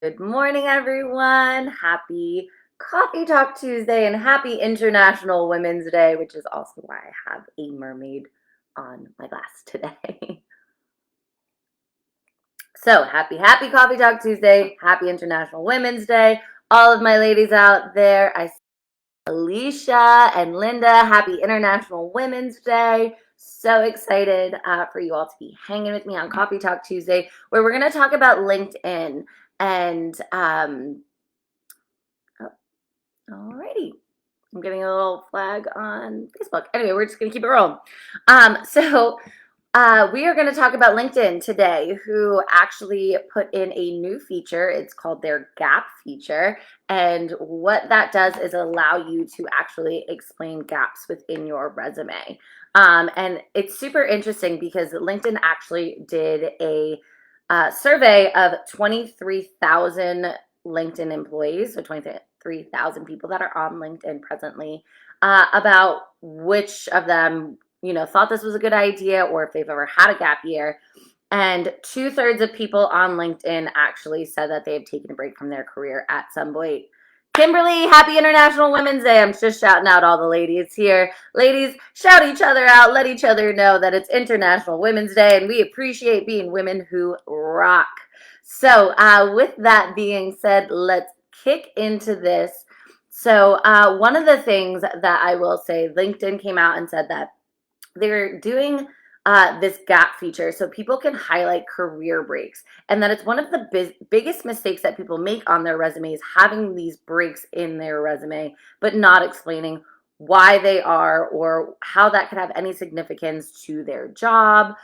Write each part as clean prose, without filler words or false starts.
Good morning, everyone. Happy Coffee Talk Tuesday and happy International Women's Day, which is also why I have a mermaid on my glass today. So happy Coffee Talk Tuesday. Happy International Women's Day. All of my ladies out there, I see Alicia and Linda. Happy International Women's Day. So excited for you all to be hanging with me on Coffee Talk Tuesday, where we're going to talk about LinkedIn and alrighty. I'm getting a little flag on Facebook. Anyway, we're just going to keep it rolling. We are going to talk about LinkedIn today, who actually put in a new feature. It's called their Gap feature. And what that does is allow you to actually explain gaps within your resume. And it's super interesting because LinkedIn actually did a survey of 23,000 LinkedIn employees, so 23,000 people that are on LinkedIn presently, about which of them, thought this was a good idea or if they've ever had a gap year. And 2/3 of people on LinkedIn actually said that they've taken a break from their career at some point. Kimberly, happy International Women's Day. I'm just shouting out all the ladies here. Ladies, shout each other out. Let each other know that it's International Women's Day, and we appreciate being women who rock. So, with that being said, let's kick into this. So, one of the things that I will say, LinkedIn came out and said that they're doing this gap feature so people can highlight career breaks, and that it's one of the biggest mistakes that people make on their resumes, having these breaks in their resume but not explaining why they are or how that could have any significance to their job,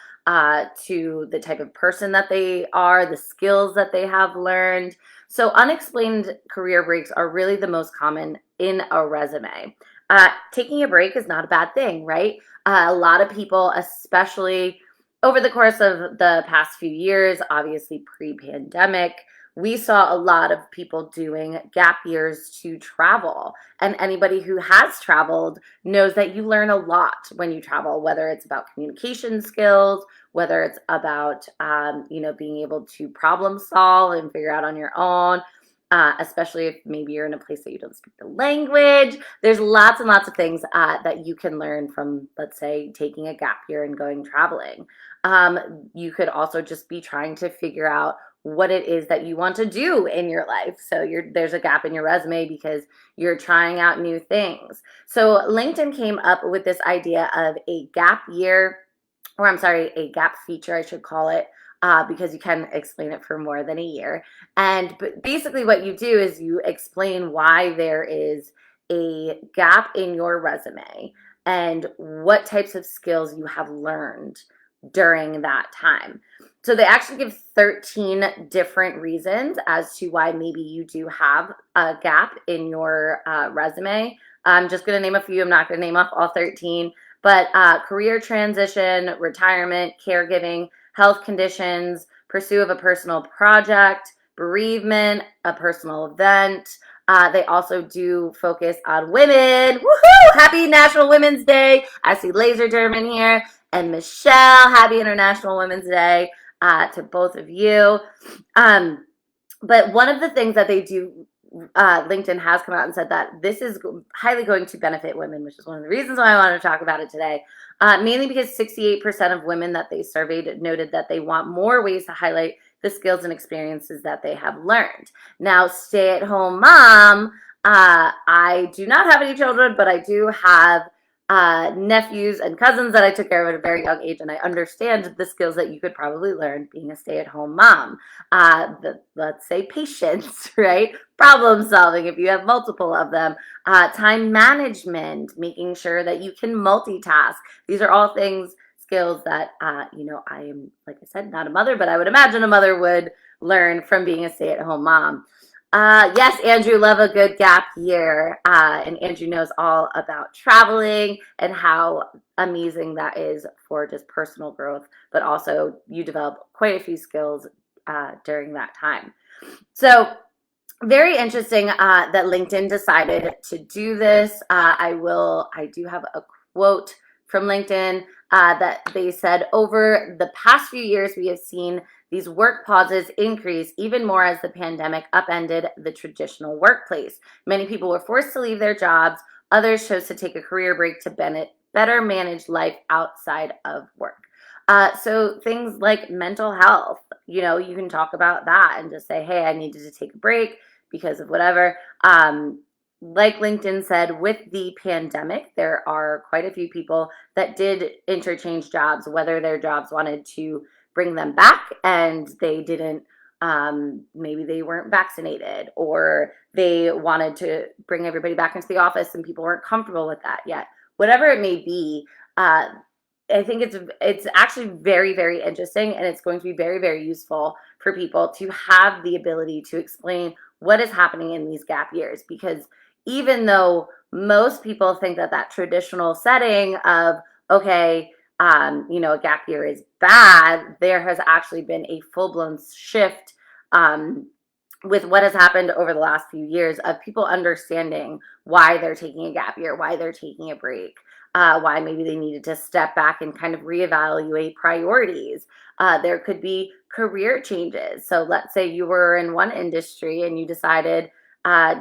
to the type of person that they are, the skills that they have learned. So unexplained career breaks are really the most common in a resume. Taking a break is not a bad thing, right? A lot of people, especially over the course of the past few years, obviously pre-pandemic, we saw a lot of people doing gap years to travel. And anybody who has traveled knows that you learn a lot when you travel, whether it's about communication skills, whether it's about, being able to problem solve and figure out on your own, especially if maybe you're in a place that you don't speak the language. There's lots and lots of things that you can learn from, let's say, taking a gap year and going traveling. You could also just be trying to figure out what it is that you want to do in your life. So there's a gap in your resume because you're trying out new things. So LinkedIn came up with this idea of a gap year, or I'm sorry, a gap feature, I should call it, because you can explain it for more than a year. And basically, what you do is you explain why there is a gap in your resume and what types of skills you have learned during that time. So they actually give 13 different reasons as to why maybe you do have a gap in your resume. I'm just going to name a few. I'm not going to name off all 13, but career transition, retirement, caregiving, health conditions, pursuit of a personal project, bereavement, a personal event. They also do focus on women. Woohoo! Happy National Women's Day. I see Laser German here. And Michelle, happy International Women's Day to both of you. But one of the things that they do, LinkedIn has come out and said that this is highly going to benefit women, which is one of the reasons why I wanted to talk about it today. Mainly because 68% of women that they surveyed noted that they want more ways to highlight the skills and experiences that they have learned. Now, stay-at-home mom, I do not have any children, but I do have nephews and cousins that I took care of at a very young age, and I understand the skills that you could probably learn being a stay-at-home mom. Let's say patience, right? Problem solving if you have multiple of them, time management, making sure that you can multitask. These are all skills that, I am, like I said, not a mother, but I would imagine a mother would learn from being a stay-at-home mom. Yes, Andrew, love a good gap year. And Andrew knows all about traveling and how amazing that is for just personal growth, but also you develop quite a few skills during that time. So very interesting that LinkedIn decided to do this. I do have a quote from LinkedIn. that they said over the past few years, we have seen these work pauses increase even more as the pandemic upended the traditional workplace. Many people were forced to leave their jobs. Others chose to take a career break to better manage life outside of work. So things like mental health, you can talk about that and just say, hey, I needed to take a break because of whatever. Like LinkedIn said, with the pandemic, there are quite a few people that did interchange jobs, whether their jobs wanted to bring them back and they didn't, maybe they weren't vaccinated, or they wanted to bring everybody back into the office and people weren't comfortable with that yet. Whatever it may be, I think it's actually very, very interesting, and it's going to be very, very useful for people to have the ability to explain what is happening in these gap years. Because even though most people think that that traditional setting of, okay, a gap year is bad, there has actually been a full-blown shift with what has happened over the last few years of people understanding why they're taking a gap year, why they're taking a break, why maybe they needed to step back and kind of reevaluate priorities. There could be career changes. So let's say you were in one industry and you decided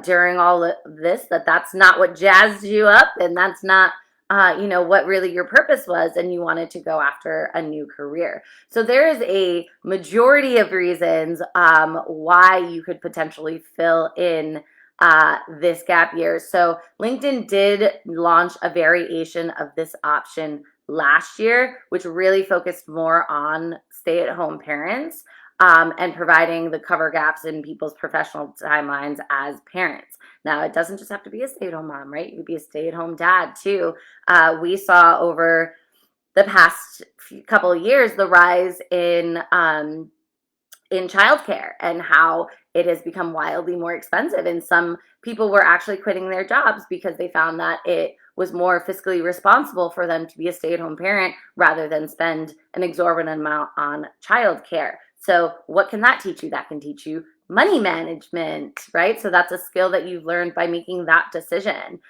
during all of this that that's not what jazzed you up, and that's not what really your purpose was, and you wanted to go after a new career. So there is a majority of reasons why you could potentially fill in this gap year. So LinkedIn did launch a variation of this option last year, which really focused more on stay-at-home parents and providing the cover gaps in people's professional timelines as parents. Now, it doesn't just have to be a stay-at-home mom, right? You could be a stay-at-home dad too. We saw over the past couple of years the rise in childcare and how it has become wildly more expensive. And some people were actually quitting their jobs because they found that it was more fiscally responsible for them to be a stay-at-home parent rather than spend an exorbitant amount on childcare. So what can that teach you? That can teach you money management, right? So that's a skill that you've learned by making that decision.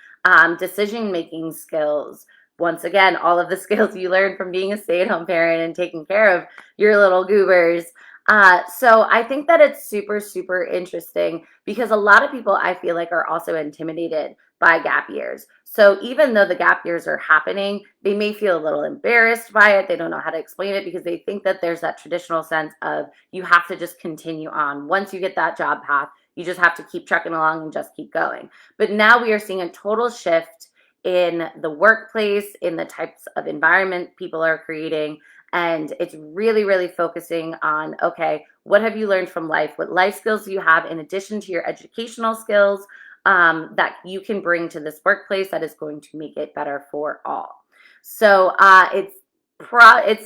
Decision-making skills. Once again, all of the skills you learned from being a stay-at-home parent and taking care of your little goobers. So I think that it's super, super interesting because a lot of people, I feel like, are also intimidated by gap years. So even though the gap years are happening, they may feel a little embarrassed by it. They don't know how to explain it because they think that there's that traditional sense of you have to just continue on. Once you get that job path, you just have to keep trucking along and just keep going. But now we are seeing a total shift in the workplace, in the types of environment people are creating. And it's really, really focusing on, okay, what have you learned from life? What life skills do you have in addition to your educational skills that you can bring to this workplace that is going to make it better for all? So it's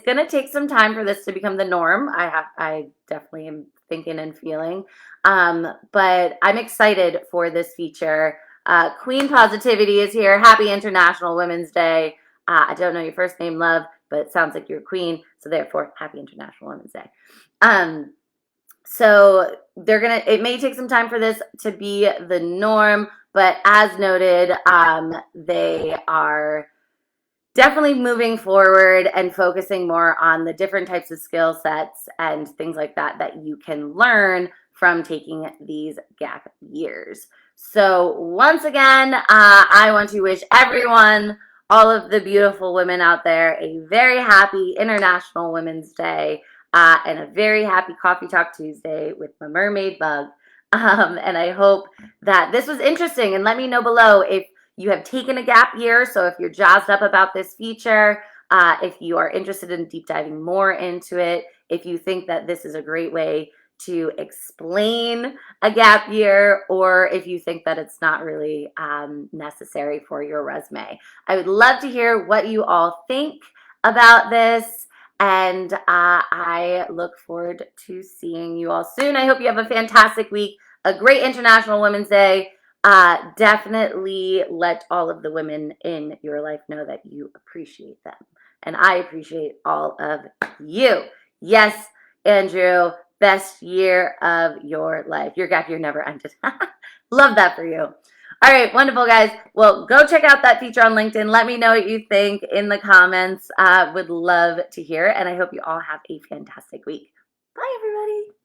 going to take some time for this to become the norm. I definitely am thinking and feeling, but I'm excited for this feature. Queen Positivity is here. Happy International Women's Day. I don't know your first name, love, but it sounds like you're a queen, so therefore, happy International Women's Day. So it may take some time for this to be the norm, but as noted, they are definitely moving forward and focusing more on the different types of skill sets and things like that you can learn from taking these gap years. So once again, I want to wish everyone, all of the beautiful women out there, a very happy International Women's Day and a very happy Coffee Talk Tuesday with my mermaid bug. And I hope that this was interesting, and let me know below if you have taken a gap year. So if you're jazzed up about this feature, if you are interested in deep diving more into it, if you think that this is a great way to explain a gap year, or if you think that it's not really necessary for your resume. I would love to hear what you all think about this, and I look forward to seeing you all soon. I hope you have a fantastic week, a great International Women's Day. Definitely let all of the women in your life know that you appreciate them, and I appreciate all of you. Yes, Andrew, best year of your life. Your gap year never ended. Love that for you. All right, wonderful, guys. Well, go check out that feature on LinkedIn. Let me know what you think in the comments. Would love to hear, and I hope you all have a fantastic week. Bye, everybody.